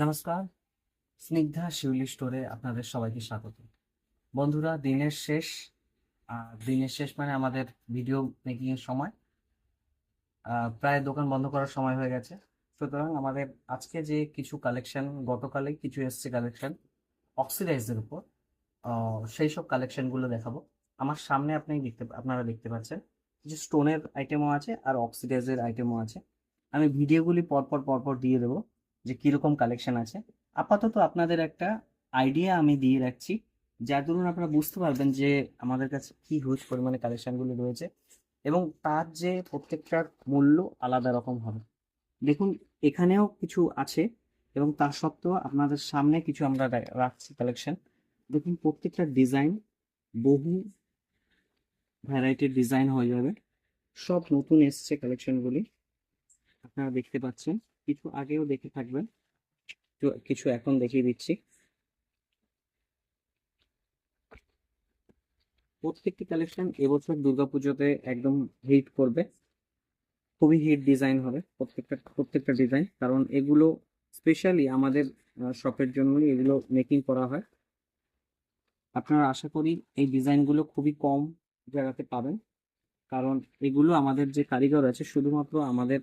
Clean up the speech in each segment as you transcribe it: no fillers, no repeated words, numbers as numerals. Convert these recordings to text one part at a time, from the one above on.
নমস্কার, স্নিগ্ধা শিউলি স্টোরে আপনাদের সবাইকে স্বাগত। বন্ধুরা, দিনের শেষ মানে আমাদের ভিডিও মেকিং এর সময়। প্রায় দোকান বন্ধ করার সময় হয়ে গেছে। সুতরাং আমাদের আজকে যে কিছু কালেকশন, গতকালে কিছু এসছে কালেকশন অক্সিডাইজের উপর, সেই সব কালেকশনগুলো দেখাবো। আমার সামনে আপনারা দেখতে পাচ্ছেন কিছু স্টোনের আইটেমও আছে আর অক্সিডাইজের আইটেমও আছে। আমি ভিডিওগুলি পরপর পরপর দিয়ে দেবো যে কিরকম কালেকশন আছে। আপাতত আপনাদের একটা আইডিয়া আমি দিয়ে রাখছি, যার দরুন আপনারা বুঝতে পারবেন যে আমাদের কাছে কি হিউজ পরিমাণে কালেকশনগুলো রয়েছে এবং তার যে প্রত্যেকটার মূল্য আলাদা রকম হবে। দেখুন, এখানেও কিছু আছে এবং তা সত্ত্বেও আপনাদের সামনে কিছু আমরা রাখছি কালেকশন। দেখুন, প্রত্যেকটা ডিজাইন বহু ভ্যারাইটির ডিজাইন হয়ে যাবে। সব নতুন এসছে কালেকশনগুলি, আপনারা দেখতে পাচ্ছেন। কিছু আগেও দেখে থাকবেন, কিছু এখন দেখিয়ে দিচ্ছি। প্রত্যেকটি কালেকশন এবছর দুর্গাপুজোতে একদম হিট করবে। খুবই হিট ডিজাইন হবে প্রত্যেকটা ডিজাইন, কারণ এগুলো স্পেশালি আমাদের শপের জন্যই এগুলো মেকিং করা হয়। আপনারা আশা করি এই ডিজাইনগুলো খুবই কম জায়গাতে পাবেন, কারণ এগুলো আমাদের যে কারিগর আছে শুধুমাত্র আমাদের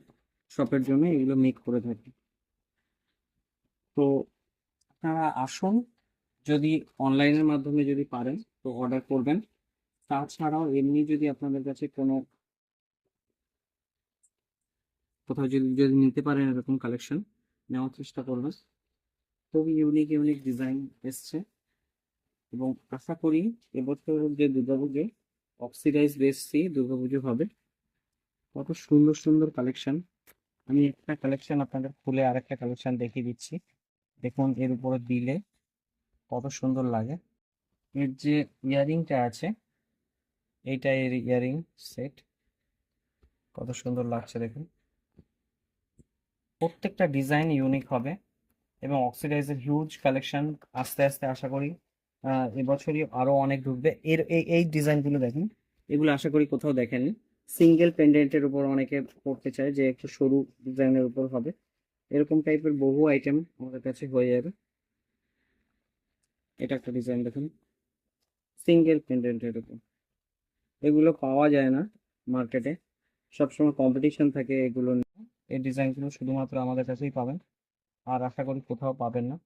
শপের জন্য এগুলো মেক করে থাকে। তো আপনারা আসুন, যদি অনলাইনের মাধ্যমে যদি পারেন তো অর্ডার করবেন। তাছাড়াও এমনি যদি আপনাদের কাছে কোথাও যদি যদি নিতে পারেন এরকম কালেকশন, নেওয়ার চেষ্টা করবেন। খুবই ইউনিক ইউনিক ডিজাইন এসছে এবং আশা করি এবছর যে দুর্গাপুজো অক্সিডাইজ বেসি দুর্গাপুজো হবে। কত সুন্দর সুন্দর কালেকশন। আমি একটা কালেকশন আপনাদের খুলে আরেকটা কালেকশন দেখিয়ে দিচ্ছি। দেখুন, এর উপরে দিলে কত সুন্দর লাগে। এর যে ইয়ারিংটা আছে, এইটা এর ইয়ারিং সেট, কত সুন্দর লাগছে দেখুন। প্রত্যেকটা ডিজাইন ইউনিক হবে এবং অক্সিডাইজের হিউজ কালেকশন আস্তে আস্তে আশা করি এবছরই আরো অনেক ঢুকবে। এই ডিজাইনগুলো দেখেন, এগুলো আশা করি কোথাও দেখেননি। সিঙ্গেল পেন্ডেন্টের উপর অনেকে পড়তে চায় যে একটু সরু ডিজাইনের উপর হবে, এরকম টাইপের বহু আইটেম আমাদের কাছে হয়ে যাবে। এটা একটা ডিজাইন দেখুন, সিঙ্গেল পেন্ডেন্টের উপর। এগুলো পাওয়া যায় না মার্কেটে, সবসময় কম্পিটিশন থাকে এগুলো নিয়ে। এই ডিজাইনগুলো শুধুমাত্র আমাদের কাছেই পাবেন, আর আশা করি কোথাও পাবেন না।